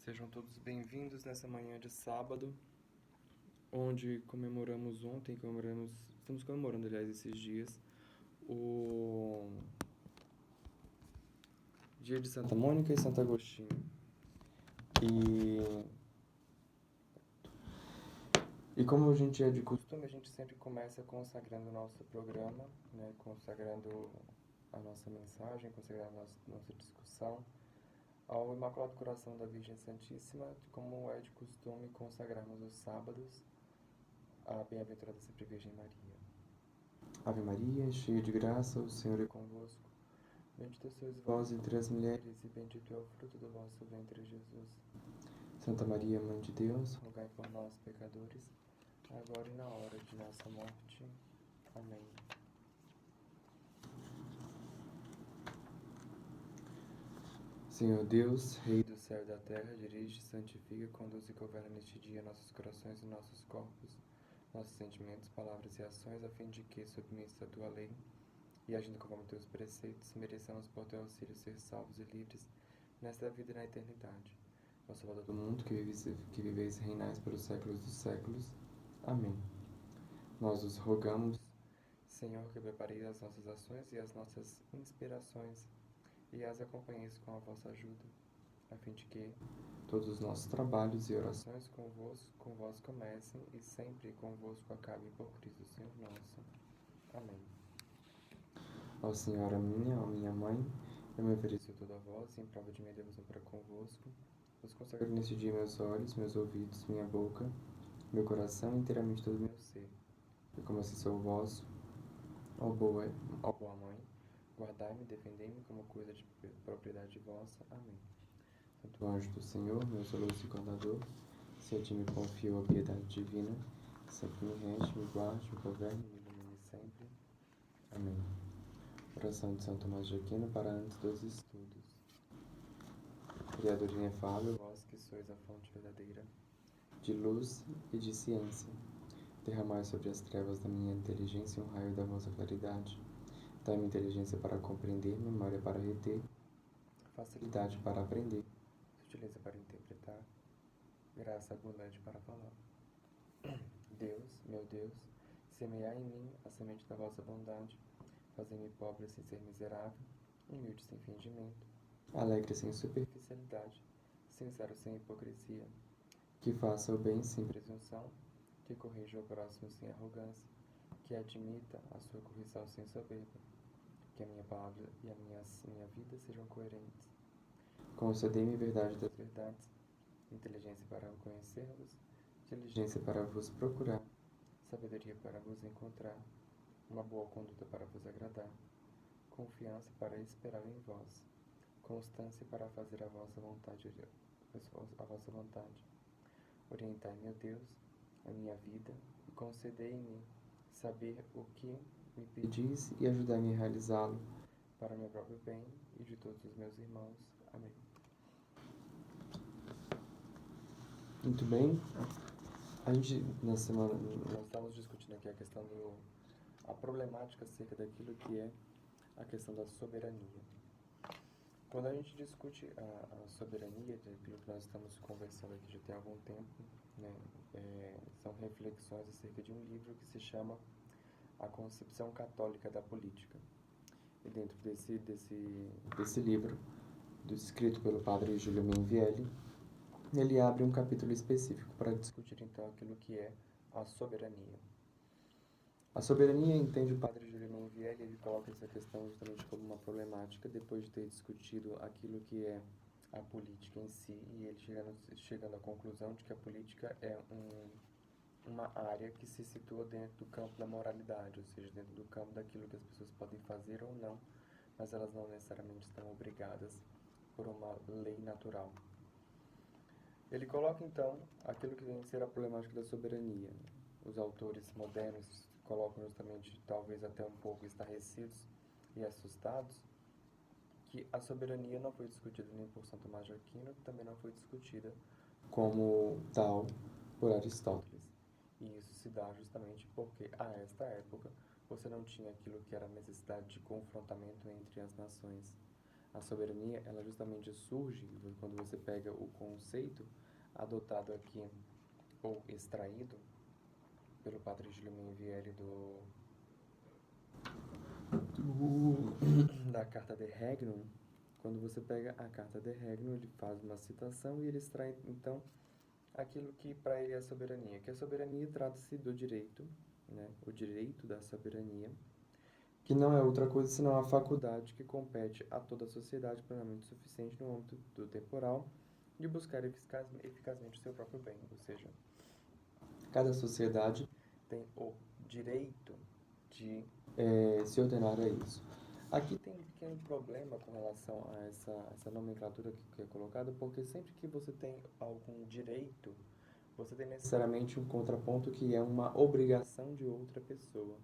Sejam todos bem-vindos nessa manhã de sábado, onde estamos comemorando, aliás, esses dias, o dia de Santa Mônica e Santo Agostinho. E como a gente é de costume, a gente sempre começa consagrando o nosso programa, né, consagrando a nossa mensagem, consagrando a nossa discussão ao Imaculado Coração da Virgem Santíssima, como é de costume consagrarmos os sábados à Bem-aventurada Sempre Virgem Maria. Ave Maria, cheia de graça, o Senhor é convosco. Bendita sois vós entre as mulheres, e bendito é o fruto do vosso ventre, Jesus. Santa Maria, Mãe de Deus, rogai por nós, pecadores, agora e na hora de nossa morte. Amém. Senhor Deus, Rei do céu e da terra, dirige, santifica, conduz e governa neste dia nossos corações e nossos corpos, nossos sentimentos, palavras e ações, a fim de que, submissos à tua lei e agindo conforme teus preceitos, mereçamos por teu auxílio ser salvos e livres nesta vida e na eternidade. Ó Salvador do mundo, que viveis e reinais pelos séculos dos séculos. Amém. Nós os rogamos, Senhor, que prepareis as nossas ações e as nossas inspirações, e as acompanheis com a vossa ajuda, a fim de que todos os nossos trabalhos e orações com vós comecem e sempre convosco acabem por Cristo Senhor nosso. Amém. Ó Senhora minha, ó minha mãe, eu me ofereço toda a vós, e em prova de minha devoção para convosco, vos consagro neste dia meus olhos, meus ouvidos, minha boca, meu coração e inteiramente todo o meu ser. E como assim sou vosso, ó boa mãe, guardai-me e defendei-me como coisa de propriedade vossa. Amém. Santo anjo do Senhor, meu soluço e guardador, se a ti me confio a piedade divina, sempre me rege, me guarde, me governe, me ilumine sempre. Amém. Oração de São Tomás de Aquino para antes dos estudos. Criador inefável, vós que sois a fonte verdadeira de luz e de ciência, derramai sobre as trevas da minha inteligência um raio da vossa claridade. Dai-me inteligência para compreender, memória para reter, facilidade para aprender, sutileza para interpretar, graça abundante para falar. Deus, meu Deus, semeai em mim a semente da vossa bondade, fazei-me pobre sem ser miserável, humilde sem fingimento, alegre sem superficialidade, sincero sem hipocrisia, que faça o bem sem presunção, que corrija o próximo sem arrogância, que admita a sua correção sem soberba, que a minha palavra e a minha vida sejam coerentes. Concedei-me verdade das verdades, inteligência para conhecer-vos, diligência para vos procurar, sabedoria para vos encontrar, uma boa conduta para vos agradar, confiança para esperar em vós, constância para fazer a vossa vontade. Orientai, meu Deus, a minha vida e concedei-me saber o que me pedis e ajudai-me a realizá-lo para meu próprio bem e de todos os meus irmãos. Amém. Muito bem. Nessa semana, nós estamos discutindo aqui a problemática acerca daquilo que é a questão da soberania. Quando a gente discute a soberania, daquilo que nós estamos conversando aqui já tem algum tempo, né, são reflexões acerca de um livro que se chama A Concepção Católica da Política. E dentro desse livro, escrito pelo padre Giulio Mainvielli, ele abre um capítulo específico para discutir então aquilo que é a soberania. A soberania, entende o padre Giulio Mainvielli, ele coloca essa questão justamente como uma problemática depois de ter discutido aquilo que é a política em si, e ele chegando à conclusão de que a política é uma área que se situa dentro do campo da moralidade, ou seja, dentro do campo daquilo que as pessoas podem fazer ou não, mas elas não necessariamente estão obrigadas por uma lei natural. Ele coloca então aquilo que vem a ser a problemática da soberania. Os autores modernos colocam justamente, talvez até um pouco estarrecidos e assustados, que a soberania não foi discutida nem por São Tomás de Aquino, também não foi discutida como tal por Aristóteles. E isso se dá justamente porque, a esta época, você não tinha aquilo que era a necessidade de confrontamento entre as nações. A soberania, ela justamente surge quando você pega o conceito adotado aqui, ou extraído, pelo padre Gilles Mainvielle da Carta de Regnum. Quando você pega a Carta de Regnum, ele faz uma citação e ele extrai, então, aquilo que para ele é a soberania. Que a soberania trata-se do direito, né? O direito da soberania, que não é outra coisa senão a faculdade que compete a toda a sociedade plenamente suficiente no âmbito do temporal de buscar eficazmente o seu próprio bem. Ou seja, cada sociedade tem o direito de se ordenar a isso. Aqui tem um pequeno problema com relação a essa nomenclatura que é colocada, porque sempre que você tem algum direito, você tem necessariamente um contraponto que é uma obrigação de outra pessoa.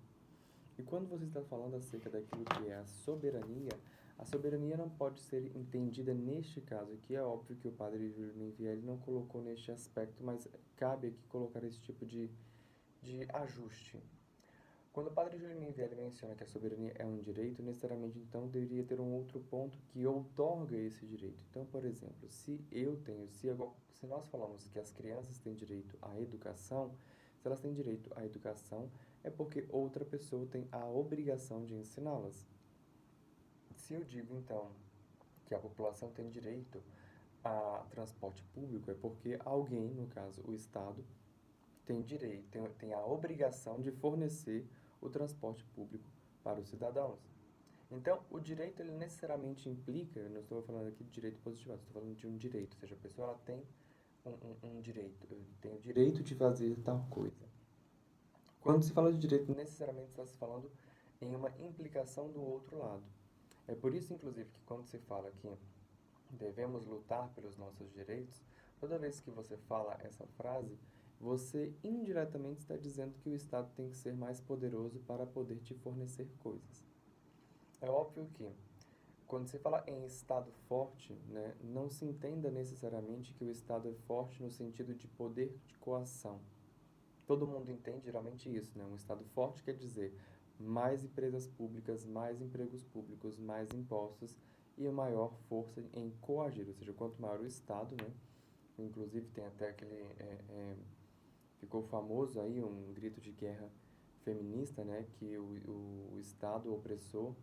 E quando você está falando acerca daquilo que é a soberania não pode ser entendida neste caso, que é óbvio que o padre Júlio Mainvielle não colocou neste aspecto, mas cabe aqui colocar esse tipo de ajuste. Quando o padre Júlio Mainvielle menciona que a soberania é um direito, necessariamente então deveria ter um outro ponto que outorga esse direito. Então, por exemplo, se nós falamos que as crianças têm direito à educação, se elas têm direito à educação, é porque outra pessoa tem a obrigação de ensiná-las. Se eu digo então que a população tem direito a transporte público, é porque alguém, no caso o Estado, tem a obrigação de fornecer o transporte público para os cidadãos. Então, o direito, ele necessariamente implica, eu não estou falando aqui de direito positivado, estou falando de um direito, ou seja, a pessoa ela tem um direito, eu tenho o direito de fazer tal coisa. Quando se fala de direito, necessariamente está se falando em uma implicação do outro lado. É por isso, inclusive, que quando se fala que devemos lutar pelos nossos direitos, toda vez que você fala essa frase, você indiretamente está dizendo que o Estado tem que ser mais poderoso para poder te fornecer coisas. É óbvio que, quando se fala em Estado forte, né, não se entenda necessariamente que o Estado é forte no sentido de poder de coação. Todo mundo entende geralmente isso, né? Um Estado forte quer dizer mais empresas públicas, mais empregos públicos, mais impostos e maior força em coagir, ou seja, quanto maior o Estado, né? Inclusive tem até ficou famoso aí um grito de guerra feminista, né? Que o Estado opressor,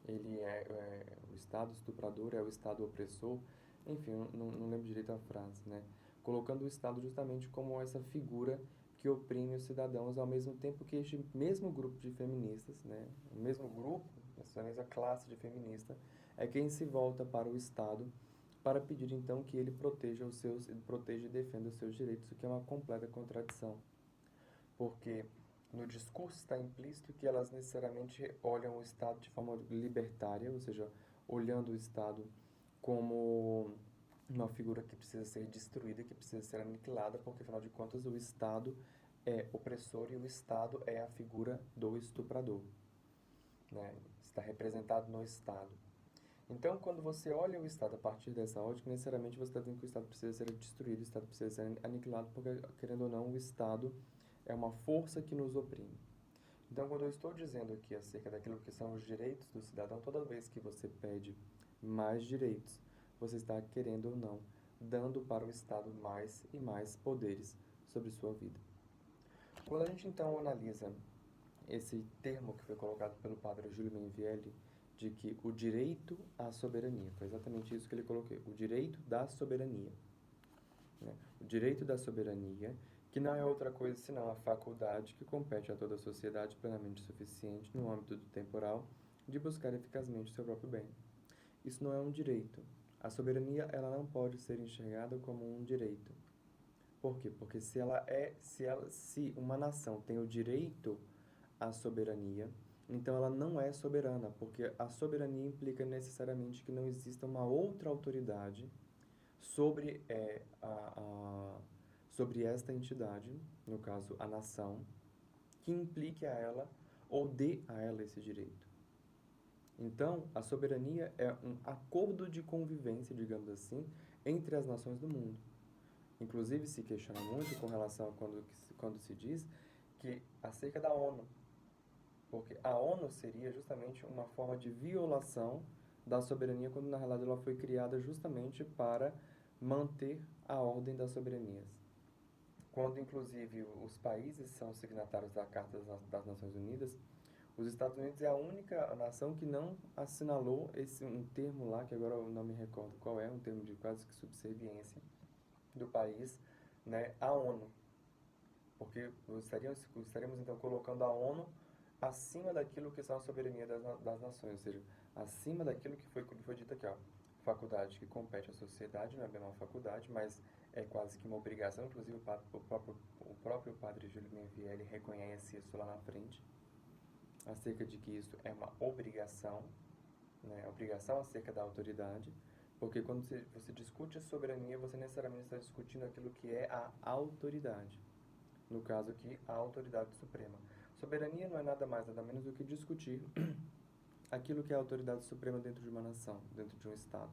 o Estado estuprador é o Estado opressor, enfim, eu não lembro direito a frase, né? Colocando o Estado justamente como essa figura que oprime os cidadãos, ao mesmo tempo que este mesmo grupo de feministas, né? O mesmo grupo, essa mesma classe de feminista, é quem se volta para o Estado para pedir então que ele proteja e defenda os seus direitos, o que é uma completa contradição. Porque no discurso está implícito que elas necessariamente olham o Estado de forma libertária, ou seja, olhando o Estado como uma figura que precisa ser destruída, que precisa ser aniquilada, porque afinal de contas o Estado é opressor e o Estado é a figura do estuprador, né? Está representado no Estado. Então, quando você olha o Estado a partir dessa ótica, necessariamente você está dizendo que o Estado precisa ser destruído, o Estado precisa ser aniquilado, porque, querendo ou não, o Estado é uma força que nos oprime. Então, quando eu estou dizendo aqui acerca daquilo que são os direitos do cidadão, toda vez que você pede mais direitos, você está, querendo ou não, dando para o Estado mais e mais poderes sobre sua vida. Quando a gente, então, analisa esse termo que foi colocado pelo padre Júlio Mainvielle, de que o direito à soberania, foi exatamente isso que ele colocou, o direito da soberania, né? O direito da soberania, que não é outra coisa senão a faculdade que compete a toda a sociedade plenamente suficiente no âmbito do temporal de buscar eficazmente o seu próprio bem. Isso não é um direito. A soberania, ela não pode ser enxergada como um direito. Por quê? Porque se uma nação tem o direito à soberania, então ela não é soberana, porque a soberania implica necessariamente que não exista uma outra autoridade sobre, sobre esta entidade, no caso a nação, que implique a ela ou dê a ela esse direito. Então, a soberania é um acordo de convivência, digamos assim, entre as nações do mundo. Inclusive, se questiona muito com relação a quando se diz que acerca da ONU, porque a ONU seria justamente uma forma de violação da soberania, quando na realidade ela foi criada justamente para manter a ordem das soberanias. Quando, inclusive, os países são signatários da Carta das Nações Unidas, os Estados Unidos é a única nação que não assinalou um termo lá, que agora eu não me recordo qual é, um termo de quase que subserviência do país, né, à ONU. Porque estaríamos então colocando a ONU acima daquilo que são a soberania das nações, ou seja, acima daquilo que foi dito aqui, ó. Faculdade que compete à sociedade, não é bem uma faculdade, mas é quase que uma obrigação, inclusive o próprio padre Júlio Menvielli reconhece isso lá na frente, acerca de que isso é uma obrigação, né, obrigação acerca da autoridade, porque quando você discute a soberania, você necessariamente está discutindo aquilo que é a autoridade. No caso aqui, a autoridade suprema. Soberania não é nada mais, nada menos do que discutir aquilo que é a autoridade suprema dentro de uma nação, dentro de um Estado.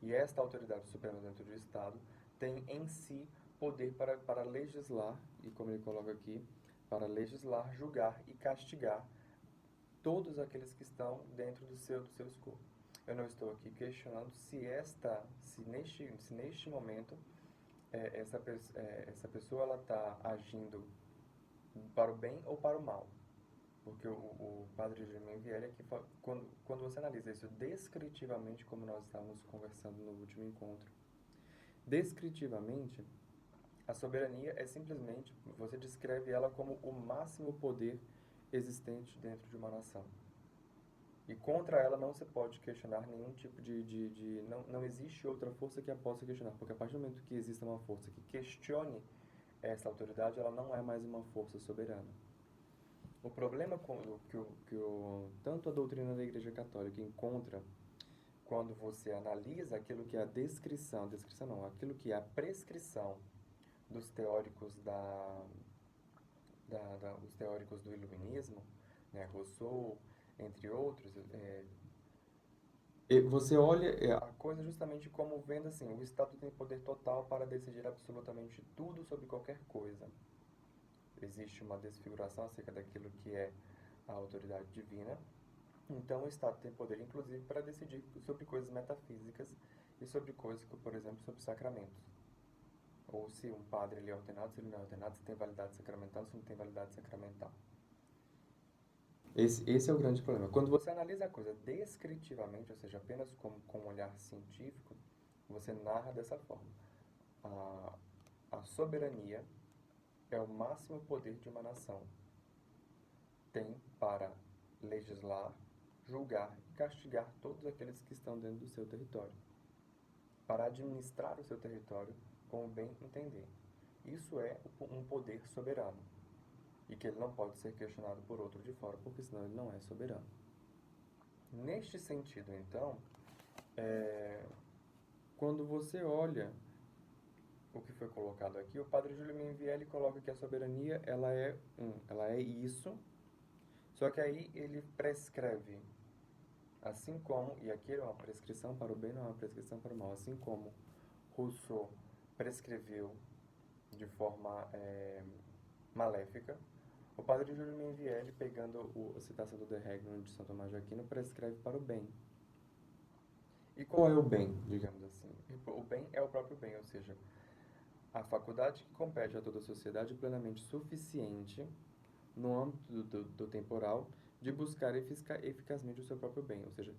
E esta autoridade suprema dentro do Estado tem em si poder para legislar, e como ele coloca aqui, para legislar, julgar e castigar todos aqueles que estão dentro do seu escopo. Eu não estou aqui questionando se neste momento essa pessoa ela está agindo para o bem ou para o mal. Porque o padre Germain Vieira, quando você analisa isso descritivamente, como nós estávamos conversando no último encontro, descritivamente, a soberania é simplesmente, você descreve ela como o máximo poder existente dentro de uma nação. E contra ela não se pode questionar nenhum tipo não existe outra força que a possa questionar, porque a partir do momento que exista uma força que questione essa autoridade, ela não é mais uma força soberana. O problema tanto a doutrina da Igreja Católica encontra quando você analisa aquilo que é a descrição não, aquilo que é a prescrição dos teóricos os teóricos do Iluminismo, né, Rousseau, entre outros, você olha a coisa justamente como vendo assim, o Estado tem poder total para decidir absolutamente tudo sobre qualquer coisa. Existe uma desfiguração acerca daquilo que é a autoridade divina. Então, o Estado tem poder, inclusive, para decidir sobre coisas metafísicas e sobre coisas, por exemplo, sobre sacramentos. Ou se um padre ele é ordenado, se ele não é ordenado, se tem validade sacramental, se não tem validade sacramental. Esse é o grande problema. Quando você analisa a coisa descritivamente, ou seja, apenas com um olhar científico, você narra dessa forma. A soberania é o máximo poder de uma nação. Tem para legislar, julgar e castigar todos aqueles que estão dentro do seu território. Para administrar o seu território como bem entender. Isso é um poder soberano. E que ele não pode ser questionado por outro de fora, porque senão ele não é soberano. Neste sentido, então, quando você olha o que foi colocado aqui, o padre Júlio Menvielli coloca que a soberania ela é isso, só que aí ele prescreve, assim como, e aqui é uma prescrição para o bem, não é uma prescrição para o mal, assim como Rousseau prescreveu de forma maléfica, o padre Júlio Menvielli, pegando a citação do De Regno de São Tomás de Aquino, prescreve para o bem. E qual é o bem, digamos assim? O bem é o próprio bem, ou seja, a faculdade que compete a toda a sociedade plenamente suficiente, no âmbito do temporal, de buscar eficazmente o seu próprio bem. Ou seja,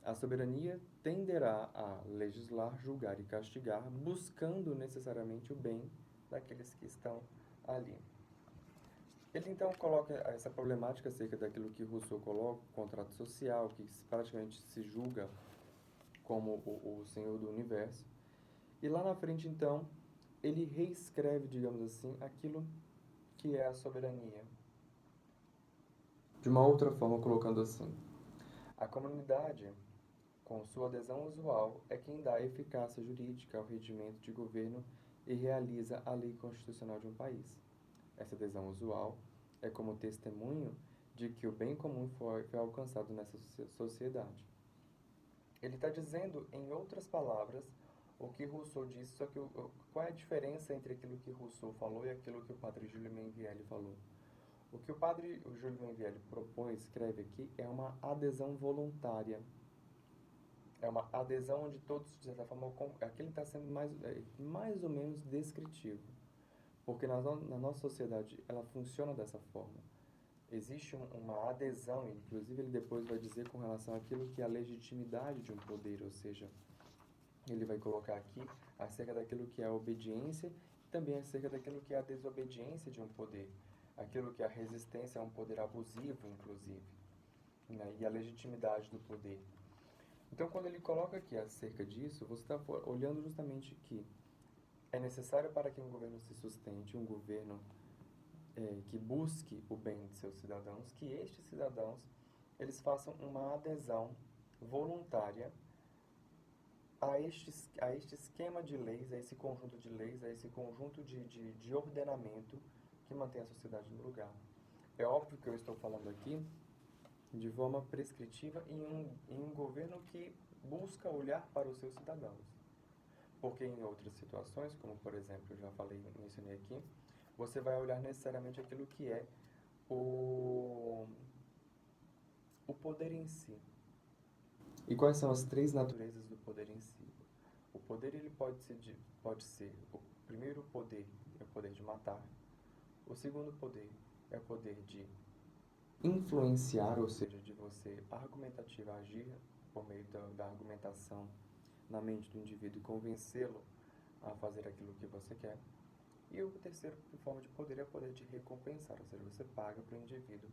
a soberania tenderá a legislar, julgar e castigar, buscando necessariamente o bem daqueles que estão ali. Ele então coloca essa problemática acerca daquilo que Rousseau coloca, o contrato social, que praticamente se julga como o senhor do universo. E lá na frente, então, ele reescreve, digamos assim, aquilo que é a soberania. De uma outra forma, colocando assim: a comunidade, com sua adesão usual, é quem dá eficácia jurídica ao regimento de governo e realiza a lei constitucional de um país. Essa adesão usual é como testemunho de que o bem comum foi alcançado nessa sociedade. Ele está dizendo, em outras palavras, o que Rousseau disse, só que qual é a diferença entre aquilo que Rousseau falou e aquilo que o padre Júlio Menvielli falou? O que o padre Júlio Menvielli propõe, escreve aqui, é uma adesão voluntária. É uma adesão onde todos, de certa forma, aquele está sendo mais ou menos descritivo. Porque na nossa sociedade, ela funciona dessa forma. Existe uma adesão, inclusive ele depois vai dizer com relação àquilo que é a legitimidade de um poder, ou seja, ele vai colocar aqui acerca daquilo que é a obediência e também acerca daquilo que é a desobediência de um poder, aquilo que é a resistência a um poder abusivo, inclusive, né? E a legitimidade do poder. Então, quando ele coloca aqui acerca disso, você está olhando justamente que é necessário para que um governo se sustente, um governo que busque o bem de seus cidadãos, que estes cidadãos eles façam uma adesão voluntária a este esquema de leis, a esse conjunto de leis, a esse conjunto de ordenamento que mantém a sociedade no lugar. É óbvio que eu estou falando aqui de forma prescritiva em um governo que busca olhar para os seus cidadãos. Porque em outras situações, como por exemplo, eu já mencionei aqui, você vai olhar necessariamente aquilo que é o, o poder em si. E quais são as três naturezas do poder em si? O poder ele pode ser o primeiro poder é o poder de matar, o segundo poder é o poder de influenciar, ou seja, de você argumentativa agir por meio da argumentação na mente do indivíduo e convencê-lo a fazer aquilo que você quer. E o terceiro forma de poder é o poder de recompensar, ou seja, você paga para o indivíduo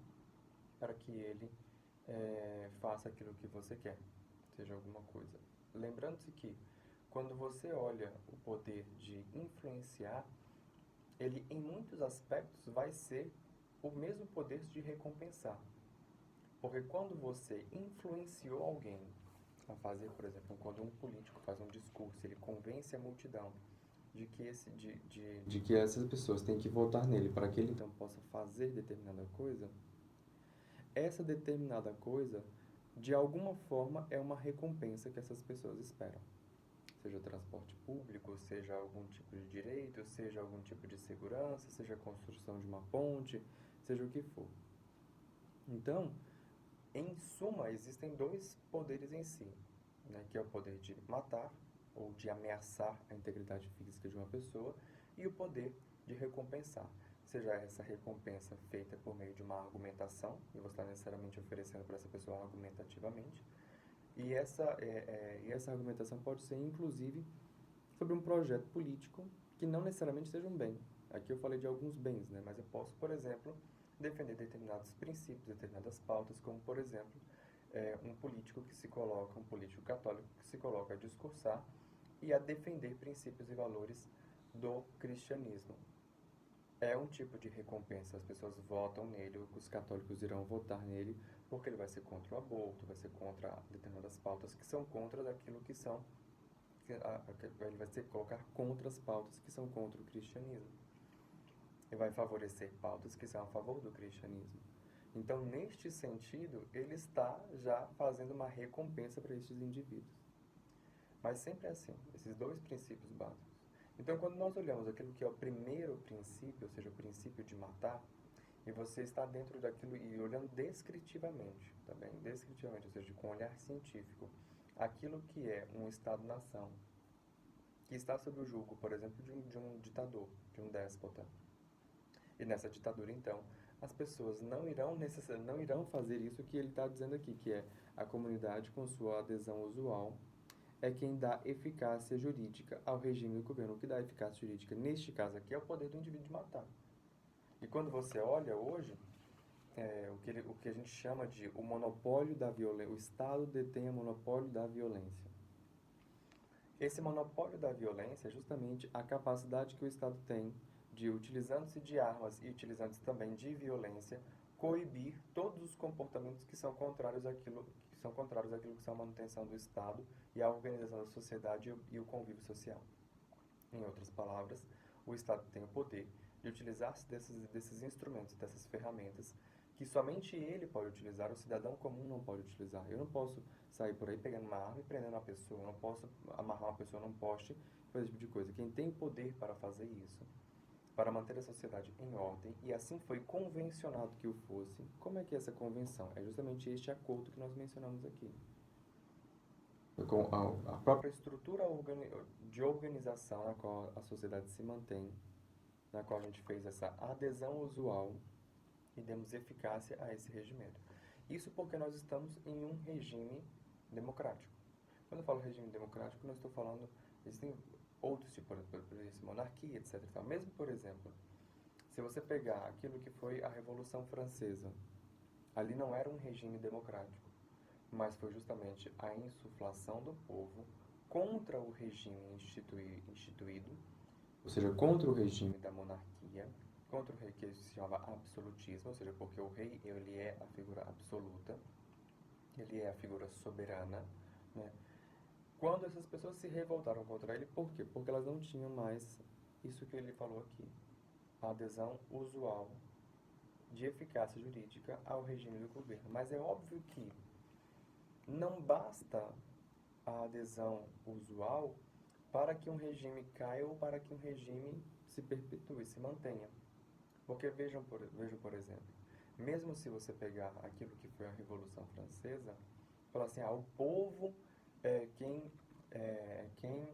para que ele faça aquilo que você quer, seja alguma coisa. Lembrando-se que quando você olha o poder de influenciar, ele em muitos aspectos vai ser o mesmo poder de recompensar. Porque quando você influenciou alguém a fazer, por exemplo, quando um político faz um discurso, ele convence a multidão de que essas pessoas têm que votar nele para que ele então possa fazer determinada coisa, essa determinada coisa, de alguma forma, é uma recompensa que essas pessoas esperam. Seja transporte público, seja algum tipo de direito, seja algum tipo de segurança, seja a construção de uma ponte, seja o que for. Então, em suma, existem dois poderes em si, né, que é o poder de matar ou de ameaçar a integridade física de uma pessoa e o poder de recompensar. Seja essa recompensa feita por meio de uma argumentação, e você está necessariamente oferecendo para essa pessoa argumentativamente, e essa argumentação pode ser, inclusive, sobre um projeto político que não necessariamente seja um bem. Aqui eu falei de alguns bens, né? Mas eu posso, por exemplo, defender determinados princípios, determinadas pautas, como, por exemplo, um político um político católico que se coloca a discursar e a defender princípios e valores do cristianismo. É um tipo de recompensa, as pessoas votam nele, os católicos irão votar nele, porque ele vai ser contra o aborto, vai ser contra determinadas pautas que são contra daquilo que são, ele vai colocar contra as pautas que são contra o cristianismo. E vai favorecer pautas que são a favor do cristianismo. Então, neste sentido, ele está já fazendo uma recompensa para estes indivíduos. Mas sempre é assim, esses dois princípios básicos. Então, quando nós olhamos aquilo que é o primeiro princípio, ou seja, o princípio de matar, e você está dentro daquilo e olhando descritivamente, também, descritivamente, ou seja, com um olhar científico, aquilo que é um Estado-nação, que está sob o julgo, por exemplo, de um ditador, de um déspota. E nessa ditadura, então, as pessoas não irão fazer isso que ele está dizendo aqui, que é a comunidade, com sua adesão usual, é quem dá eficácia jurídica ao regime do governo. O que dá eficácia jurídica, neste caso aqui, é o poder do indivíduo de matar. E quando você olha hoje, o que a gente chama de o monopólio da violência, o Estado detém o monopólio da violência. Esse monopólio da violência é justamente a capacidade que o Estado tem de, utilizando-se de armas e utilizando-se também de violência, coibir todos os comportamentos que são contrários àquilo que são a manutenção do Estado e a organização da sociedade e o convívio social. Em outras palavras, o Estado tem o poder de utilizar-se desses instrumentos, dessas ferramentas, que somente ele pode utilizar, o cidadão comum não pode utilizar. Eu não posso sair por aí pegando uma arma e prendendo uma pessoa, eu não posso amarrar uma pessoa num poste, fazer esse tipo de coisa. Quem tem poder para fazer isso, para manter a sociedade em ordem, e assim foi convencionado que o fosse. Como é que é essa convenção? É justamente este acordo que nós mencionamos aqui. com a própria estrutura de organização na qual a sociedade se mantém, na qual a gente fez essa adesão usual e demos eficácia a esse regimento. Isso porque nós estamos em um regime democrático. Quando eu falo regime democrático, não estou falando, existem outros tipos, por exemplo, monarquia, etc. Mesmo, por exemplo, se você pegar aquilo que foi a Revolução Francesa, ali não era um regime democrático, mas foi justamente a insuflação do povo contra o regime instituído, ou seja, contra o regime da monarquia, contra o rei que se chama absolutismo, ou seja, porque o rei ele é a figura absoluta, ele é a figura soberana, né? Quando essas pessoas se revoltaram contra ele, por quê? Porque elas não tinham mais isso que ele falou aqui, a adesão usual de eficácia jurídica ao regime do governo. Mas é óbvio que não basta a adesão usual para que um regime caia ou para que um regime se perpetue, se mantenha. Porque vejam, por exemplo, mesmo se você pegar aquilo que foi a Revolução Francesa, falar assim, o povo é quem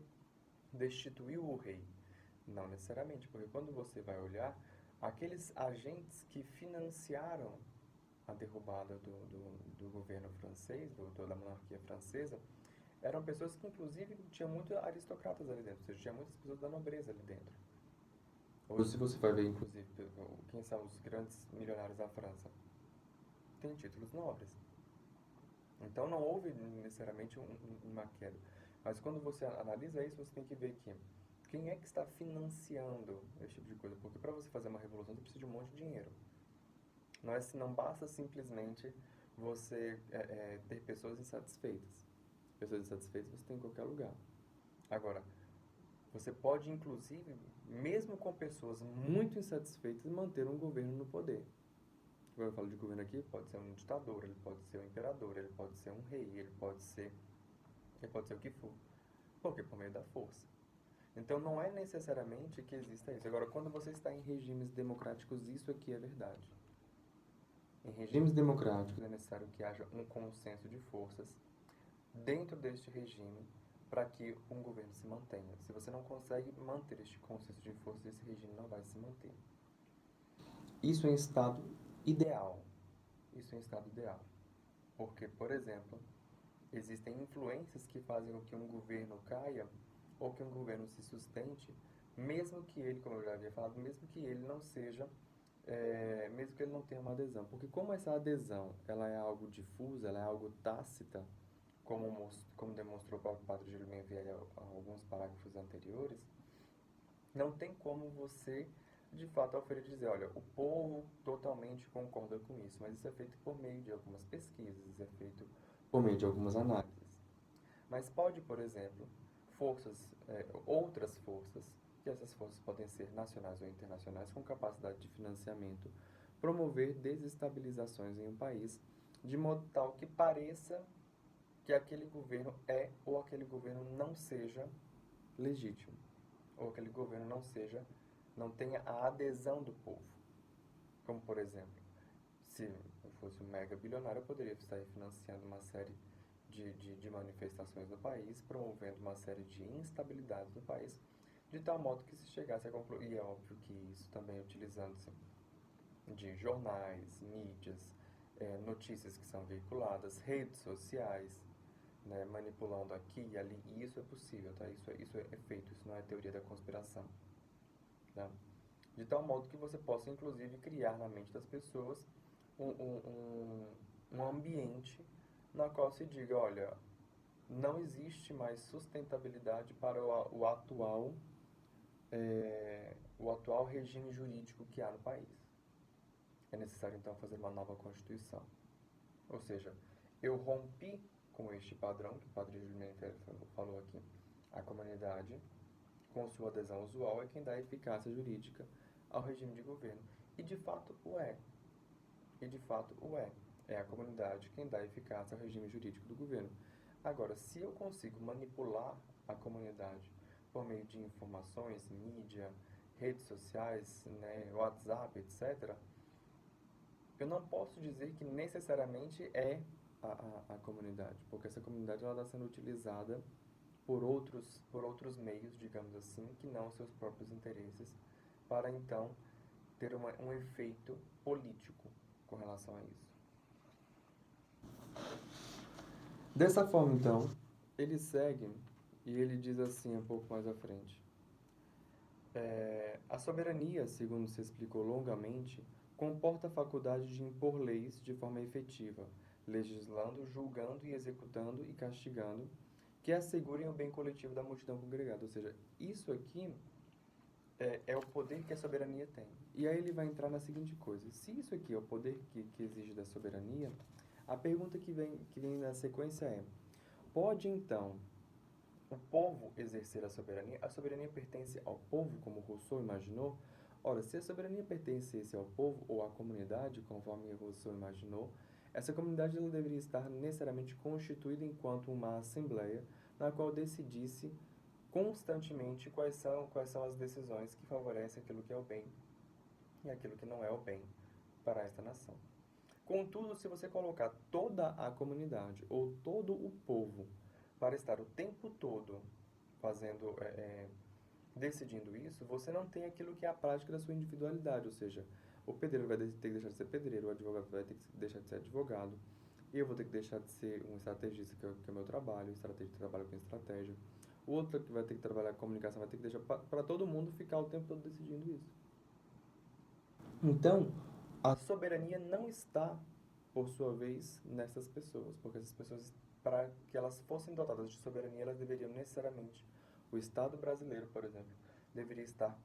destituiu o rei. Não necessariamente, porque quando você vai olhar, aqueles agentes que financiaram a derrubada do governo francês, da monarquia francesa, eram pessoas que, inclusive, tinham muitos aristocratas ali dentro, ou seja, tinha muitas pessoas da nobreza ali dentro. Ou se você vai ver, inclusive, quem são os grandes milionários da França, tem títulos nobres. Então não houve necessariamente uma queda. Mas quando você analisa isso, você tem que ver que quem é que está financiando esse tipo de coisa? Porque para você fazer uma revolução, você precisa de um monte de dinheiro. Não basta simplesmente você ter pessoas insatisfeitas. Pessoas insatisfeitas você tem em qualquer lugar. Agora, você pode, inclusive, mesmo com pessoas muito insatisfeitas, manter um governo no poder. Quando eu falo de governo aqui, pode ser um ditador, ele pode ser um imperador, ele pode ser um rei, ele pode ser o que for. Por quê? Por meio da força. Então, não é necessariamente que exista isso. Agora, quando você está em regimes democráticos, isso aqui é verdade. Em regimes democráticos é necessário que haja um consenso de forças dentro deste regime para que um governo se mantenha. Se você não consegue manter este consenso de forças, esse regime não vai se manter. Isso é em estado ideal. Isso é em estado ideal. Porque, por exemplo, existem influências que fazem com que um governo caia ou que um governo se sustente, mesmo que ele, como eu já havia falado, mesmo que ele não seja, mesmo que ele não tenha uma adesão. Porque como essa adesão ela é algo difusa, ela é algo tácita, como demonstrou o próprio Padre Júlio Menvielli a alguns parágrafos anteriores, não tem como você, de fato, oferecer dizer, olha, o povo totalmente concorda com isso, mas isso é feito por meio de algumas pesquisas, isso é feito por meio de algumas análises. Mas pode, por exemplo, outras forças, que essas forças podem ser nacionais ou internacionais, com capacidade de financiamento, promover desestabilizações em um país, de modo tal que pareça que aquele governo ou aquele governo não seja legítimo, ou aquele governo não tenha a adesão do povo. Como, por exemplo, se eu fosse um mega bilionário, eu poderia estar financiando uma série de manifestações no país, promovendo uma série de instabilidades no país, de tal modo que se chegasse a concluir, e é óbvio que isso também utilizando-se de jornais, mídias, notícias que são veiculadas, redes sociais, né, manipulando aqui e ali, e isso é possível, tá? Isso é feito, isso não é teoria da conspiração, tá? De tal modo que você possa, inclusive, criar na mente das pessoas um ambiente na qual se diga, olha, não existe mais sustentabilidade para o atual regime jurídico que há no país. É necessário, então, fazer uma nova Constituição. Ou seja, eu rompi com este padrão, que o padre Júlio falou aqui. A comunidade, com sua adesão usual, é quem dá eficácia jurídica ao regime de governo. E de fato o é. É a comunidade quem dá eficácia ao regime jurídico do governo. Agora, se eu consigo manipular a comunidade por meio de informações, mídia, redes sociais, né, WhatsApp, etc., eu não posso dizer que necessariamente é a comunidade, porque essa comunidade ela está sendo utilizada por outros meios, digamos assim, que não os seus próprios interesses, para então ter um efeito político com relação a isso. Dessa forma, então, ele segue e ele diz assim um pouco mais à frente. A soberania, segundo se explicou longamente, comporta a faculdade de impor leis de forma efetiva, legislando, julgando e executando e castigando, que assegurem o bem coletivo da multidão congregada. Ou seja, isso aqui é o poder que a soberania tem. E aí ele vai entrar na seguinte coisa. Se isso aqui é o poder que exige da soberania, a pergunta que vem na sequência é: pode então o povo exercer a soberania? A soberania pertence ao povo, como Rousseau imaginou? Ora, se a soberania pertencesse ao povo ou à comunidade, conforme Rousseau imaginou, essa comunidade ela deveria estar necessariamente constituída enquanto uma assembleia na qual decidisse constantemente quais são as decisões que favorecem aquilo que é o bem e aquilo que não é o bem para esta nação. Contudo, se você colocar toda a comunidade ou todo o povo para estar o tempo todo fazendo, decidindo isso, você não tem aquilo que é a prática da sua individualidade, ou seja, o pedreiro vai ter que deixar de ser pedreiro, o advogado vai ter que deixar de ser advogado, eu vou ter que deixar de ser um estrategista, que é o meu trabalho, o estrategista trabalha com estratégia, o outro que vai ter que trabalhar com comunicação vai ter que deixar para todo mundo ficar o tempo todo decidindo isso. Então, a soberania não está, por sua vez, nessas pessoas, porque essas pessoas, para que elas fossem dotadas de soberania, elas deveriam necessariamente, o Estado brasileiro, por exemplo, deveria estar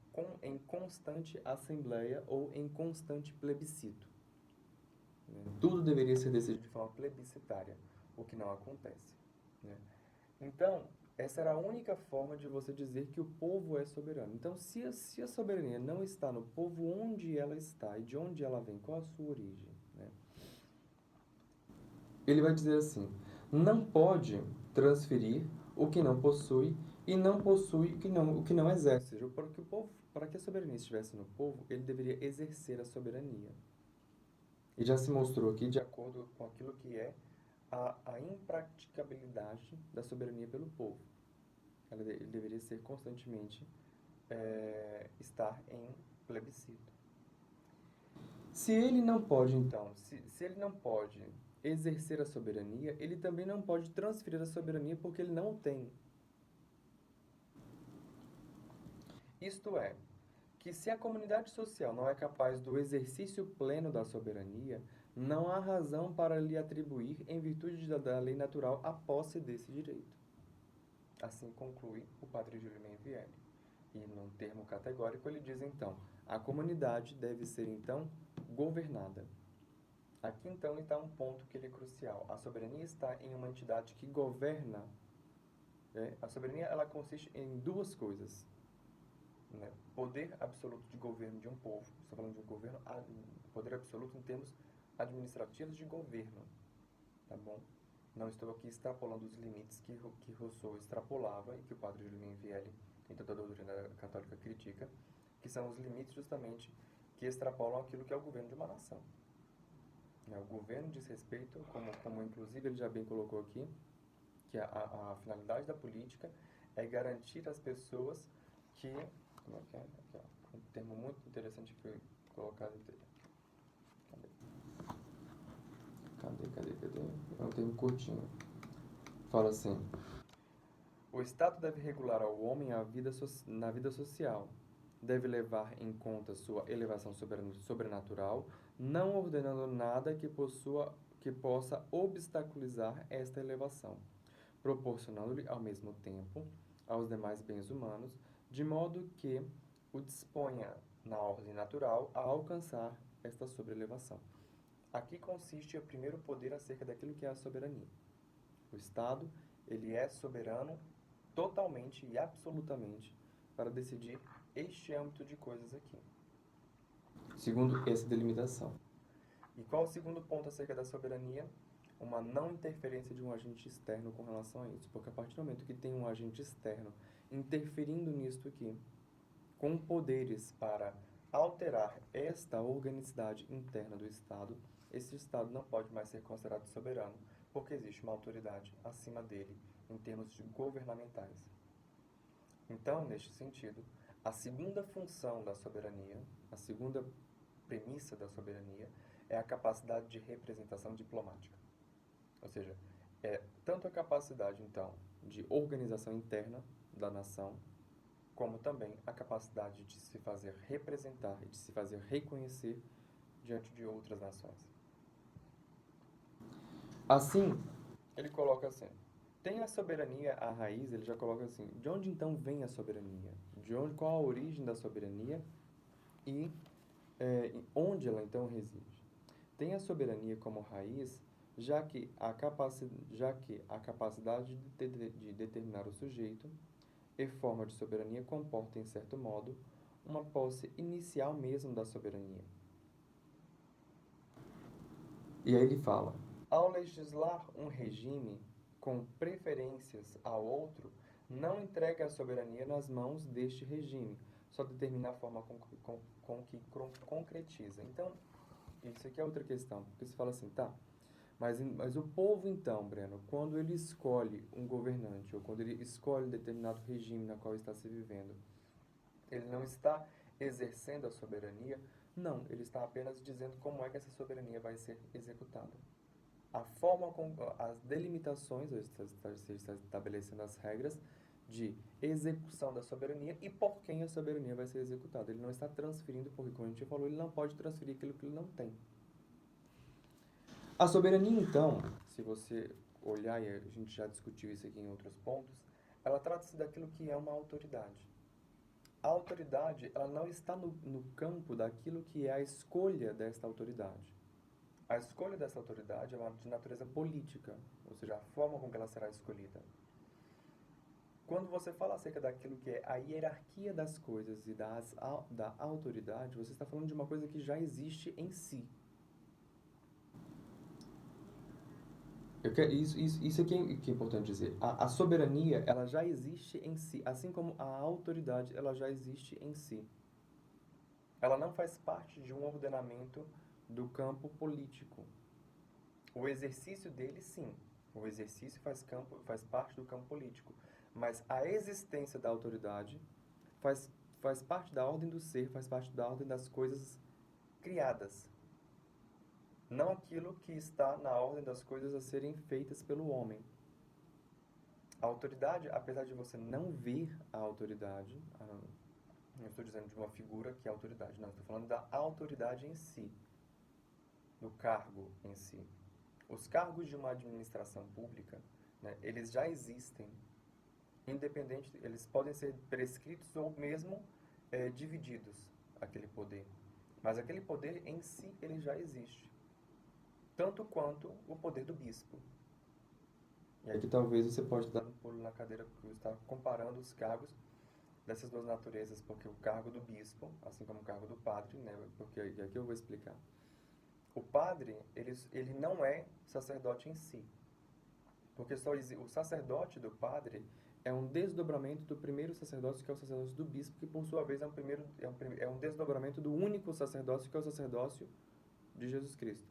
em constante assembleia ou em constante plebiscito. Né? Tudo deveria ser decidido de forma plebiscitária, o que não acontece. Né? Então, essa era a única forma de você dizer que o povo é soberano. Então, se a soberania não está no povo, onde ela está e de onde ela vem, qual a sua origem? Né? Ele vai dizer assim: não pode transferir o que não possui e não possui o que não exerce. Ou seja, para que a soberania estivesse no povo, ele deveria exercer a soberania. E já se mostrou aqui, de acordo com aquilo que é a impraticabilidade da soberania pelo povo. Ele deveria ser constantemente estar em plebiscito. Se ele não pode, então, se ele não pode exercer a soberania, ele também não pode transferir a soberania porque ele não tem. Isto é, que se a comunidade social não é capaz do exercício pleno da soberania, não há razão para lhe atribuir, em virtude da lei natural, a posse desse direito. Assim conclui o padre Júlio Mainvielle. E, num termo categórico, ele diz, então, a comunidade deve ser, então, governada. Aqui, então, está um ponto que ele é crucial. A soberania está em uma entidade que governa. A soberania, ela consiste em duas coisas. Né? Poder absoluto de governo de um povo. Estou falando de um governo, poder absoluto em termos administrativos de governo. Tá bom? Não estou aqui extrapolando os limites que Rousseau extrapolava e que o padre Júlio Mainvielle, em toda a doutrina católica, critica, que são os limites justamente que extrapolam aquilo que é o governo de uma nação. O governo diz respeito, como inclusive ele já bem colocou aqui, que a finalidade da política é garantir às pessoas que... Como é que é? Aqui, ó, um termo muito interessante que foi colocado... Cadê? É um termo curtinho. Fala assim: o Estado deve regular ao homem na vida social. Deve levar em conta sua elevação sobrenatural, não ordenando nada que possa obstaculizar esta elevação, proporcionando-lhe, ao mesmo tempo, aos demais bens humanos, de modo que o disponha na ordem natural a alcançar esta sobrelevação. Aqui consiste o primeiro poder acerca daquilo que é a soberania. O Estado, ele é soberano totalmente e absolutamente para decidir este âmbito de coisas aqui, segundo essa delimitação. E qual o segundo ponto acerca da soberania? Uma não interferência de um agente externo com relação a isso, porque a partir do momento que tem um agente externo interferindo nisto aqui, com poderes para alterar esta organicidade interna do Estado, esse Estado não pode mais ser considerado soberano, porque existe uma autoridade acima dele em termos de governamentais. Então, neste sentido, a segunda função da soberania, a segunda premissa da soberania, é a capacidade de representação diplomática. Ou seja, é tanto a capacidade, então, de organização interna da nação, como também a capacidade de se fazer representar e de se fazer reconhecer diante de outras nações. Assim, ele coloca assim, tem a soberania, a raiz, ele já coloca assim, de onde então vem a soberania? Qual a origem da soberania e onde ela então reside? Tem a soberania como raiz, já que a capacidade de determinar o sujeito e forma de soberania comporta, em certo modo, uma posse inicial mesmo da soberania. E aí ele fala, ao legislar um regime com preferências ao outro, não entrega a soberania nas mãos deste regime, só determina a forma com que concretiza. Então, isso aqui é outra questão, porque você fala assim, tá, mas o povo então, Breno, quando ele escolhe um governante, ou quando ele escolhe determinado regime na qual está se vivendo, ele não está exercendo a soberania? Não, ele está apenas dizendo como é que essa soberania vai ser executada. A forma com as delimitações, ele está estabelecendo as regras de execução da soberania e por quem a soberania vai ser executada. Ele não está transferindo, porque, como a gente falou, ele não pode transferir aquilo que ele não tem. A soberania, então, se você olhar, e a gente já discutiu isso aqui em outros pontos, ela trata-se daquilo que é uma autoridade. A autoridade, ela não está no campo daquilo que é a escolha desta autoridade. A escolha dessa autoridade é de natureza política, ou seja, a forma com que ela será escolhida. Quando você fala acerca daquilo que é a hierarquia das coisas e da autoridade, você está falando de uma coisa que já existe em si. Isso aqui que é importante dizer. A soberania, ela já existe em si, assim como a autoridade, ela já existe em si. Ela não faz parte de um ordenamento do campo político. O exercício dele, sim. O exercício faz parte do campo político. Mas a existência da autoridade faz parte da ordem do ser, faz parte da ordem das coisas criadas. Não aquilo que está na ordem das coisas a serem feitas pelo homem. A autoridade, apesar de você não ver a autoridade, não estou dizendo de uma figura que é autoridade, não, estou falando da autoridade em si, do cargo em si. Os cargos de uma administração pública, né, eles já existem, independente, eles podem ser prescritos ou mesmo divididos, aquele poder. Mas aquele poder em si, ele já existe. Tanto quanto o poder do bispo. E aqui talvez você pode dar um pulo na cadeira, porque você está comparando os cargos dessas duas naturezas, porque o cargo do bispo, assim como o cargo do padre, né, porque aqui eu vou explicar. O padre, ele não é sacerdote em si. Porque o sacerdote do padre é um desdobramento do primeiro sacerdócio, que é o sacerdócio do bispo, que por sua vez é um desdobramento do único sacerdócio, que é o sacerdócio de Jesus Cristo.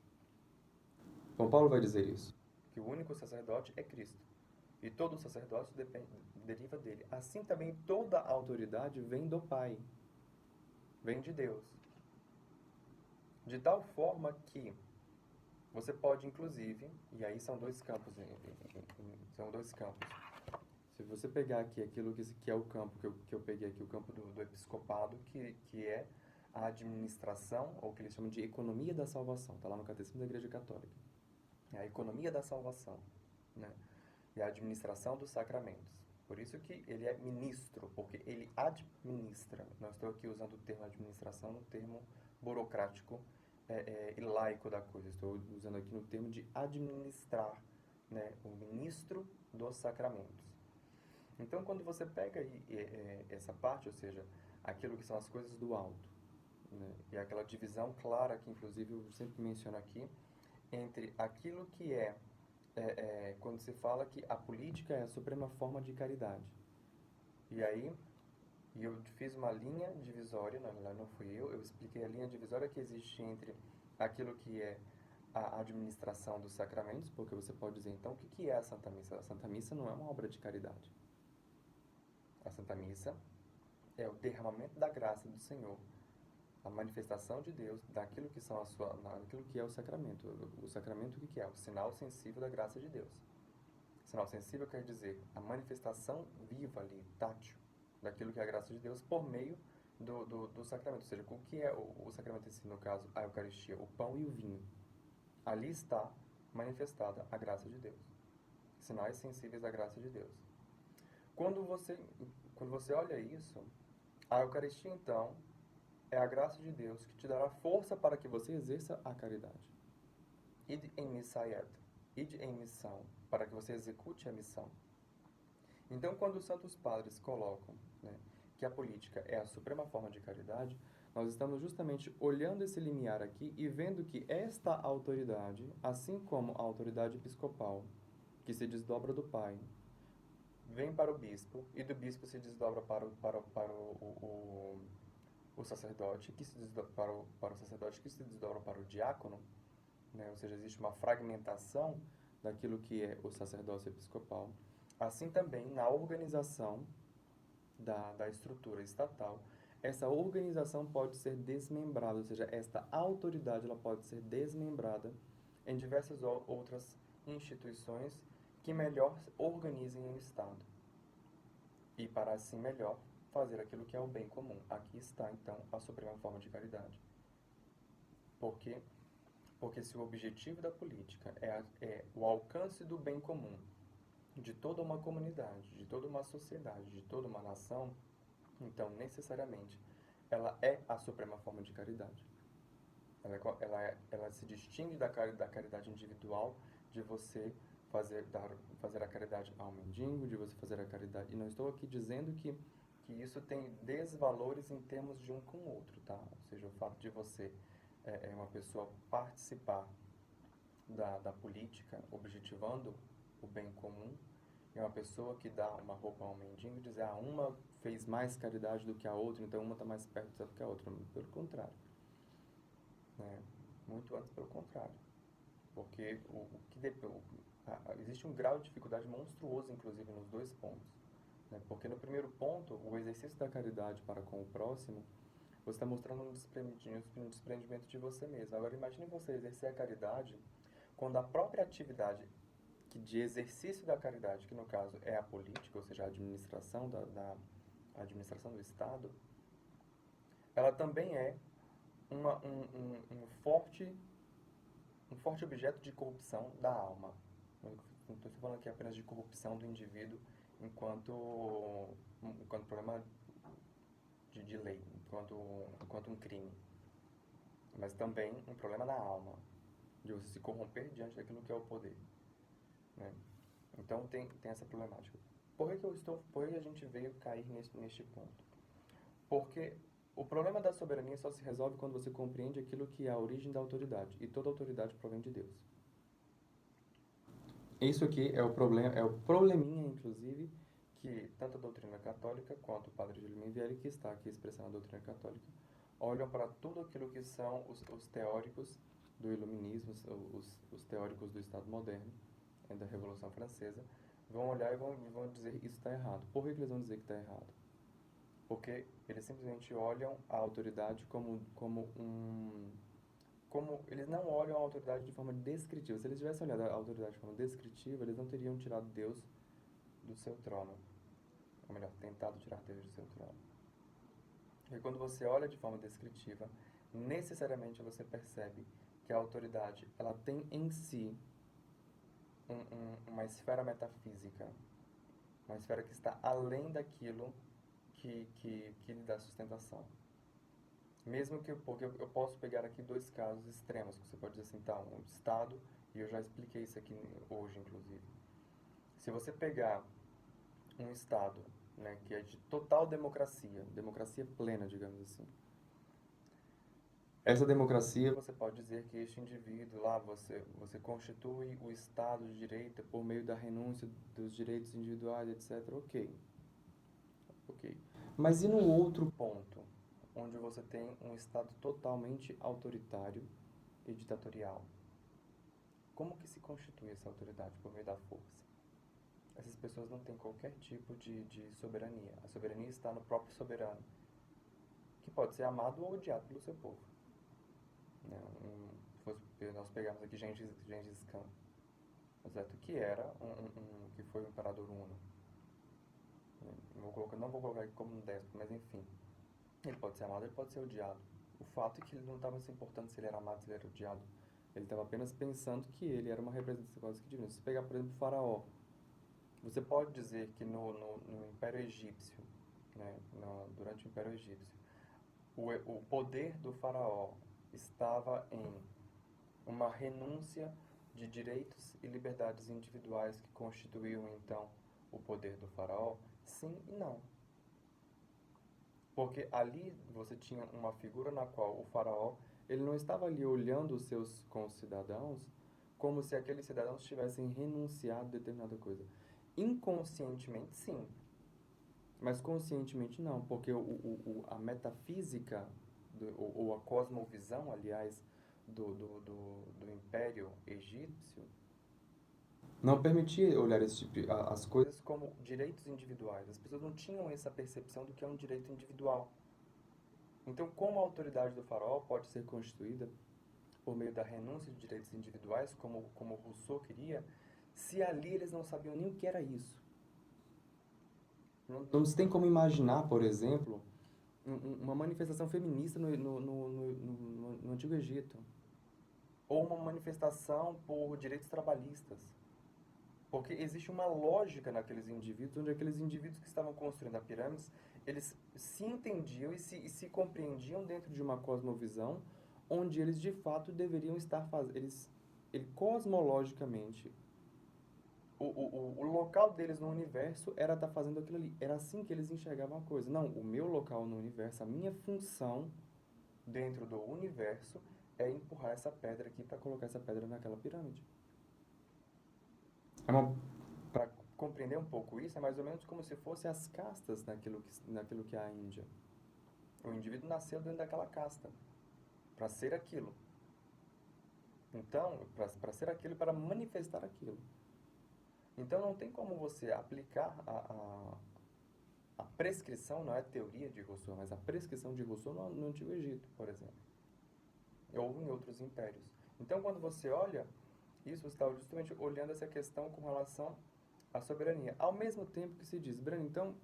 Bom, Paulo vai dizer isso, que o único sacerdote é Cristo. E todo sacerdócio deriva dele. Assim também toda a autoridade vem do Pai, vem de Deus. De tal forma que você pode, inclusive, e aí são dois campos. Se você pegar aqui aquilo que é o campo que eu peguei aqui, o campo do episcopado, que é a administração, ou que eles chamam de economia da salvação, está lá no Catecismo da Igreja Católica. É a economia da salvação, né? E a administração dos sacramentos. Por isso que ele é ministro, porque ele administra. Não estou aqui usando o termo administração no termo burocrático e laico da coisa. Estou usando aqui no termo de administrar, né? O ministro dos sacramentos. Então, quando você pega essa parte, ou seja, aquilo que são as coisas do alto, né? E aquela divisão clara que, inclusive, eu sempre menciono aqui, entre aquilo que quando se fala que a política é a suprema forma de caridade. E aí, eu fiz uma linha divisória, na verdade não fui eu expliquei a linha divisória que existe entre aquilo que é a administração dos sacramentos, porque você pode dizer, então, o que é a Santa Missa? A Santa Missa não é uma obra de caridade. A Santa Missa é o derramamento da graça do Senhor, a manifestação de Deus daquilo que são daquilo que é o sacramento. O sacramento, o que é? O sinal sensível da graça de Deus. Sinal sensível quer dizer a manifestação viva ali, tátil, daquilo que é a graça de Deus por meio do sacramento. Ou seja, o que é o sacramento em si, no caso, a Eucaristia, o pão e o vinho. Ali está manifestada a graça de Deus. Sinais sensíveis da graça de Deus. Quando você olha isso, a Eucaristia, então, é a graça de Deus que te dará força para que você exerça a caridade. Id em missaiet. Ide em missão, para que você execute a missão. Então, quando os santos padres colocam, né, que a política é a suprema forma de caridade, nós estamos justamente olhando esse limiar aqui e vendo que esta autoridade, assim como a autoridade episcopal, que se desdobra do Pai, vem para o bispo, e do bispo se desdobra para o sacerdote, que se desdobra para o sacerdote, que se desdobra para o diácono, né? Ou seja, existe uma fragmentação daquilo que é o sacerdócio episcopal. Assim também, na organização da estrutura estatal, essa organização pode ser desmembrada, ou seja, esta autoridade ela pode ser desmembrada em diversas outras instituições que melhor organizem o Estado. E para assim melhor fazer aquilo que é o bem comum. Aqui está, então, a suprema forma de caridade. Por quê? Porque se o objetivo da política é o alcance do bem comum de toda uma comunidade, de toda uma sociedade, de toda uma nação, então, necessariamente, ela é a suprema forma de caridade. Ela se distingue da caridade individual, de você fazer a caridade ao mendigo, de você fazer a caridade... E não estou aqui dizendo que isso tem desvalores em termos de um com o outro, tá? Ou seja, o fato de você, uma pessoa participar da política, objetivando o bem comum, e uma pessoa que dá uma roupa a um mendigo e dizer, uma fez mais caridade do que a outra, então uma está mais perto do que a outra. Pelo contrário. Né? Muito antes pelo contrário. Porque existe um grau de dificuldade monstruoso, inclusive, nos dois pontos. Né? Porque no primeiro ponto, o exercício da caridade para com o próximo, você está mostrando um desprendimento de você mesmo. Agora, imagine você exercer a caridade quando a própria atividade de exercício da caridade, que no caso é a política, ou seja, a administração a administração do Estado, ela também é um forte objeto de corrupção da alma. Não estou falando aqui apenas de corrupção do indivíduo enquanto problema de lei, enquanto um crime, mas também um problema na alma, de você se corromper diante daquilo que é o poder. Né? Então tem essa problemática. Por que a gente veio cair neste ponto? Porque o problema da soberania só se resolve quando você compreende aquilo que é a origem da autoridade, e toda autoridade provém de Deus. Isso aqui é o probleminha, inclusive, que tanto a doutrina católica quanto o padre Júlio Minvieri, que está aqui expressando a doutrina católica, olham para tudo aquilo que são os teóricos do iluminismo, os teóricos do Estado moderno, da Revolução Francesa, vão olhar e vão dizer isso está errado. Por que eles vão dizer que está errado? Porque eles simplesmente olham a autoridade eles não olham a autoridade de forma descritiva. Se eles tivessem olhado a autoridade de forma descritiva, eles não teriam tirado Deus do seu trono. Ou melhor, tentado tirar Deus do seu trono. E quando você olha de forma descritiva, necessariamente você percebe que a autoridade ela tem em si uma esfera metafísica, uma esfera que está além daquilo que lhe dá sustentação. Porque eu posso pegar aqui dois casos extremos, que você pode dizer assim, tá, um Estado, e eu já expliquei isso aqui hoje, inclusive. Se você pegar um Estado, né, que é de total democracia plena, digamos assim, essa democracia, você pode dizer que este indivíduo lá, você constitui o Estado de Direito por meio da renúncia dos direitos individuais, etc. Ok. Mas e no outro ponto, onde você tem um Estado totalmente autoritário e ditatorial? como que se constitui essa autoridade por meio da força? Essas pessoas não têm qualquer tipo de soberania. A soberania está no próprio soberano, que pode ser amado ou odiado pelo seu povo. Né? Nós pegamos aqui Gengis Khan, certo? Que era que foi um imperador uno. Não vou colocar aqui como um déspota, mas enfim. Ele pode ser amado, ele pode ser odiado. O fato é que ele não estava se importando se ele era amado, se ele era odiado. Ele estava apenas pensando que ele era uma representação quase que divina. Se você pegar, por exemplo, o Faraó, você pode dizer que no Império Egípcio, né, durante o Império Egípcio, o poder do Faraó estava em uma renúncia de direitos e liberdades individuais que constituíam, então, o poder do Faraó? Sim e não. Porque ali você tinha uma figura na qual o Faraó, ele não estava ali olhando os seus concidadãos como se aqueles cidadãos tivessem renunciado a determinada coisa. Inconscientemente, sim. Mas conscientemente não, porque a metafísica, ou a cosmovisão, aliás, do Império Egípcio, não permitia olhar as coisas como direitos individuais. As pessoas não tinham essa percepção do que é um direito individual. Então, como a autoridade do faraó pode ser constituída por meio da renúncia de direitos individuais, como Rousseau queria, se ali eles não sabiam nem o que era isso? Não se tem como imaginar, por exemplo, uma manifestação feminista no Antigo Egito, ou uma manifestação por direitos trabalhistas. Porque existe uma lógica naqueles indivíduos, onde aqueles indivíduos que estavam construindo a pirâmide, eles se entendiam e se compreendiam dentro de uma cosmovisão, onde eles de fato deveriam estar fazendo, cosmologicamente, o local deles no universo era estar fazendo aquilo ali. Era assim que eles enxergavam a coisa. Não, o meu local no universo, a minha função dentro do universo é empurrar essa pedra aqui para colocar essa pedra naquela pirâmide. Para compreender um pouco isso, é mais ou menos como se fossem as castas naquilo que é a Índia. O indivíduo nasceu dentro daquela casta para ser aquilo. Então, para ser aquilo e para manifestar aquilo. Então, não tem como você aplicar a prescrição, não é a teoria de Rousseau, mas a prescrição de Rousseau no Antigo Egito, por exemplo. Ou em outros impérios. Então, quando você olha isso, você está justamente olhando essa questão com relação à soberania. Ao mesmo tempo que se diz, Breno, então,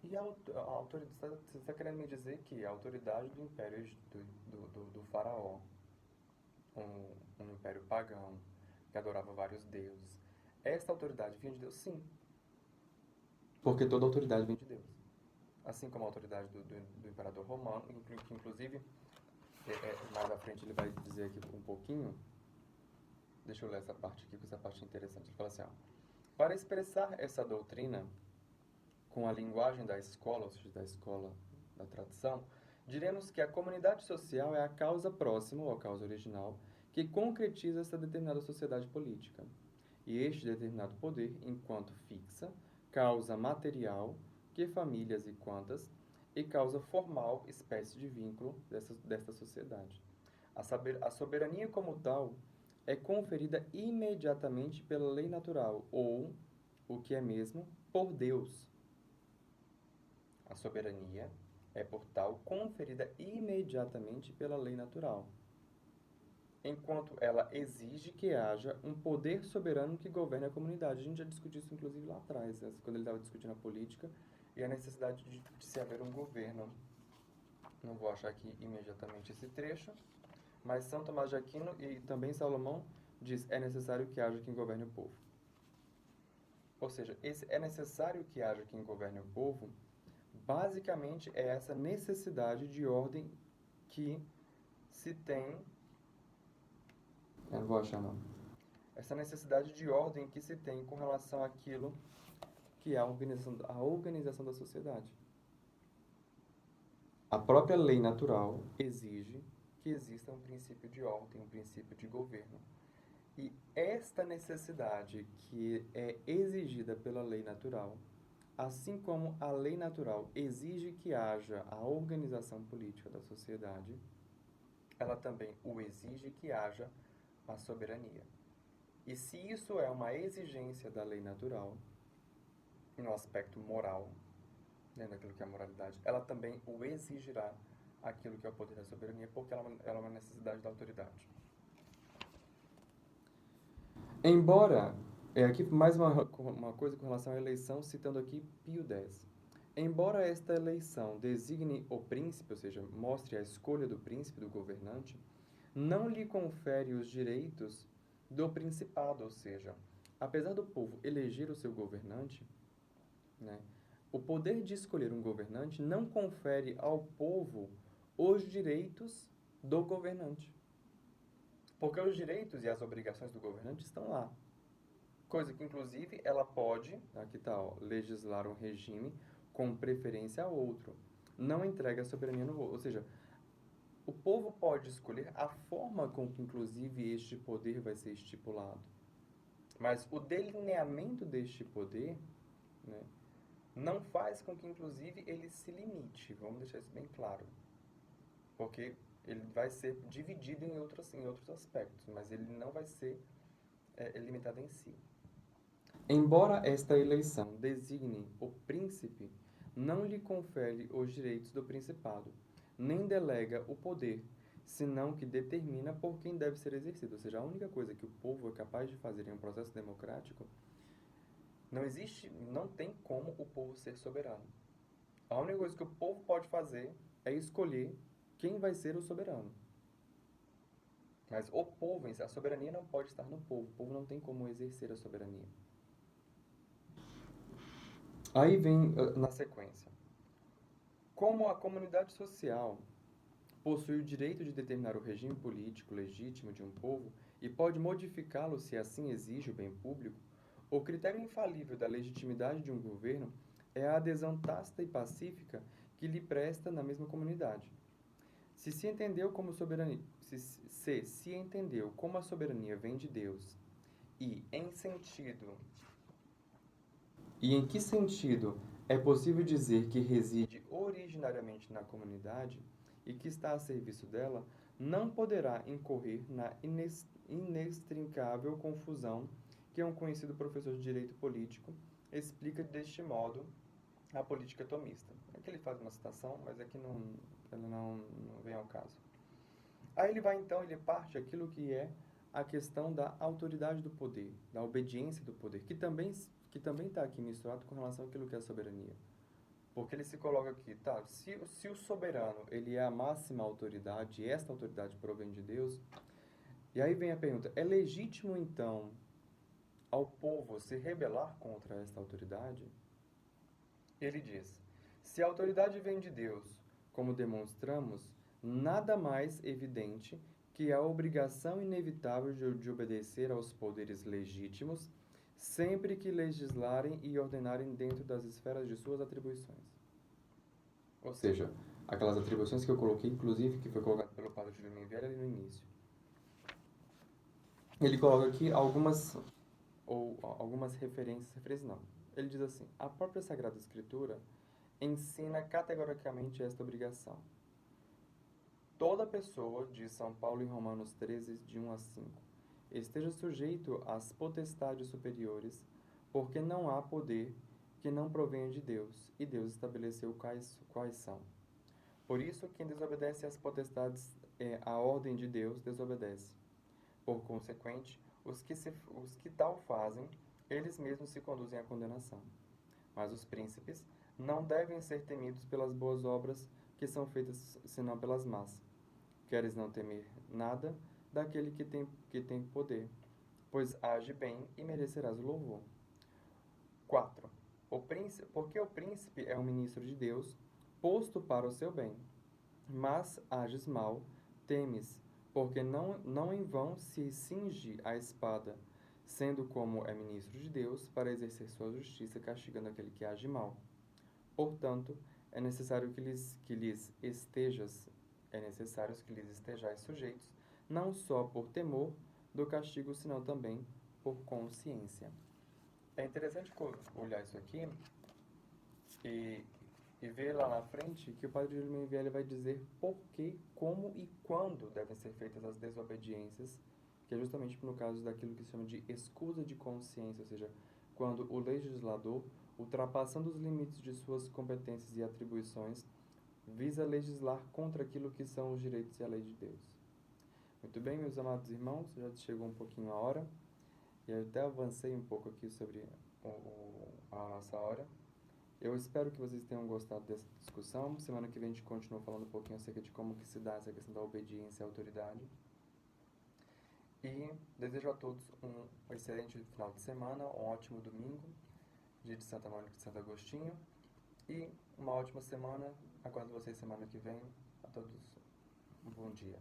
e a autoridade, você está querendo me dizer que a autoridade do império do faraó, um império pagão, que adorava vários deuses, esta autoridade vinha de Deus? Sim. Porque toda autoridade vem de Deus. Assim como a autoridade do imperador romano, que inclusive, mais à frente ele vai dizer aqui um pouquinho. Deixa eu ler essa parte aqui, porque essa parte é interessante. Ele fala assim, ó, para expressar essa doutrina com a linguagem da escola, ou seja, da escola da tradição, diremos que a comunidade social é a causa próxima, ou a causa original, que concretiza essa determinada sociedade política. E este determinado poder, enquanto fixa, causa material, que famílias e quantas, e causa formal, espécie de vínculo desta sociedade. A soberania como tal é conferida imediatamente pela lei natural, ou, o que é mesmo, por Deus. A soberania é, por tal, conferida imediatamente pela lei natural, enquanto ela exige que haja um poder soberano que governe a comunidade. A gente já discutiu isso, inclusive, lá atrás, quando ele estava discutindo a política e a necessidade de se haver um governo. Não vou achar aqui imediatamente esse trecho, mas São Tomás de Aquino e também Salomão diz, é necessário que haja quem governe o povo. Ou seja, esse é necessário que haja quem governe o povo, basicamente é essa necessidade de ordem que se tem. Eu não vou achar, não. Essa necessidade de ordem que se tem com relação àquilo que é a organização da sociedade. A própria lei natural exige que exista um princípio de ordem, um princípio de governo. E esta necessidade que é exigida pela lei natural, assim como a lei natural exige que haja a organização política da sociedade, ela também o exige que haja a soberania. E se isso é uma exigência da lei natural, no aspecto moral, dentro daquilo que é a moralidade, ela também o exigirá aquilo que é o poder da soberania, porque ela é uma necessidade da autoridade. Embora, aqui mais uma coisa com relação à eleição, citando aqui Pio X. Embora esta eleição designe o príncipe, ou seja, mostre a escolha do príncipe, do governante, não lhe confere os direitos do principado, ou seja, apesar do povo eleger o seu governante, né, o poder de escolher um governante não confere ao povo os direitos do governante. Porque os direitos e as obrigações do governante estão lá. Coisa que, inclusive, ela pode, aqui está, legislar um regime com preferência a outro. Não entrega a soberania no voto. Ou seja, o povo pode escolher a forma com que, inclusive, este poder vai ser estipulado. Mas o delineamento deste poder, né, não faz com que, inclusive, ele se limite. Vamos deixar isso bem claro. Porque ele vai ser dividido em outros aspectos, mas ele não vai ser limitado em si. Embora esta eleição designe o príncipe, não lhe confere os direitos do principado, nem delega o poder, senão que determina por quem deve ser exercido. Ou seja, a única coisa que o povo é capaz de fazer em um processo democrático, não tem como o povo ser soberano. A única coisa que o povo pode fazer é escolher quem vai ser o soberano. Mas o povo, a soberania não pode estar no povo. O povo não tem como exercer a soberania. Aí vem na sequência. Como a comunidade social possui o direito de determinar o regime político legítimo de um povo e pode modificá-lo se assim exige o bem público, o critério infalível da legitimidade de um governo é a adesão tácita e pacífica que lhe presta na mesma comunidade. Se entendeu como soberania, se entendeu como a soberania vem de Deus e em que sentido é possível dizer que reside originariamente na comunidade e que está a serviço dela, não poderá incorrer na inextricável confusão que um conhecido professor de direito político explica deste modo a política tomista. Aqui ele faz uma citação, mas aqui não vem ao caso. Aí ele parte aquilo que é a questão da autoridade do poder, da obediência do poder, que também está aqui misturado com relação àquilo que é a soberania. Porque ele se coloca aqui, tá, se o soberano ele é a máxima autoridade, e esta autoridade provém de Deus, e aí vem a pergunta, é legítimo então ao povo se rebelar contra esta autoridade? Ele diz, se a autoridade vem de Deus, como demonstramos, nada mais evidente que a obrigação inevitável de obedecer aos poderes legítimos, sempre que legislarem e ordenarem dentro das esferas de suas atribuições. Ou seja, aquelas atribuições que eu coloquei, inclusive, que foi colocado pelo padre Júlio Minvieri ali no início. Ele coloca aqui algumas referências não. Ele diz assim, a própria Sagrada Escritura ensina categoricamente esta obrigação. Toda pessoa, diz São Paulo em Romanos 13, de 1 a 5, esteja sujeito às potestades superiores, porque não há poder que não provenha de Deus, e Deus estabeleceu quais são. Por isso, quem desobedece às potestades, à ordem de Deus, desobedece. Por consequente, os que tal fazem, eles mesmos se conduzem à condenação. Mas os príncipes não devem ser temidos pelas boas obras que são feitas senão pelas más. Queres não temer nada daquele que tem poder, pois age bem e merecerás o louvor. 4. Porque o príncipe é um ministro de Deus, posto para o seu bem. Mas ages mal, temes, porque não em vão se cinge a espada, sendo como é ministro de Deus, para exercer sua justiça, castigando aquele que age mal. Portanto, é necessário que lhes estejais sujeitos, não só por temor do castigo, senão também por consciência. É interessante olhar isso aqui e ver lá na frente que o padre Júlio Minvieri vai dizer por que, como e quando devem ser feitas as desobediências que é justamente no caso daquilo que se chama de escusa de consciência, ou seja, quando o legislador, ultrapassando os limites de suas competências e atribuições, visa legislar contra aquilo que são os direitos e a lei de Deus. Muito bem, meus amados irmãos, já chegou um pouquinho a hora, e eu até avancei um pouco aqui sobre a nossa hora. Eu espero que vocês tenham gostado dessa discussão. Semana que vem a gente continua falando um pouquinho acerca de como que se dá essa questão da obediência à autoridade. E desejo a todos um excelente final de semana, um ótimo domingo, dia de Santa Mônica e de Santo Agostinho. E uma ótima semana. Aguardo vocês semana que vem. A todos um bom dia.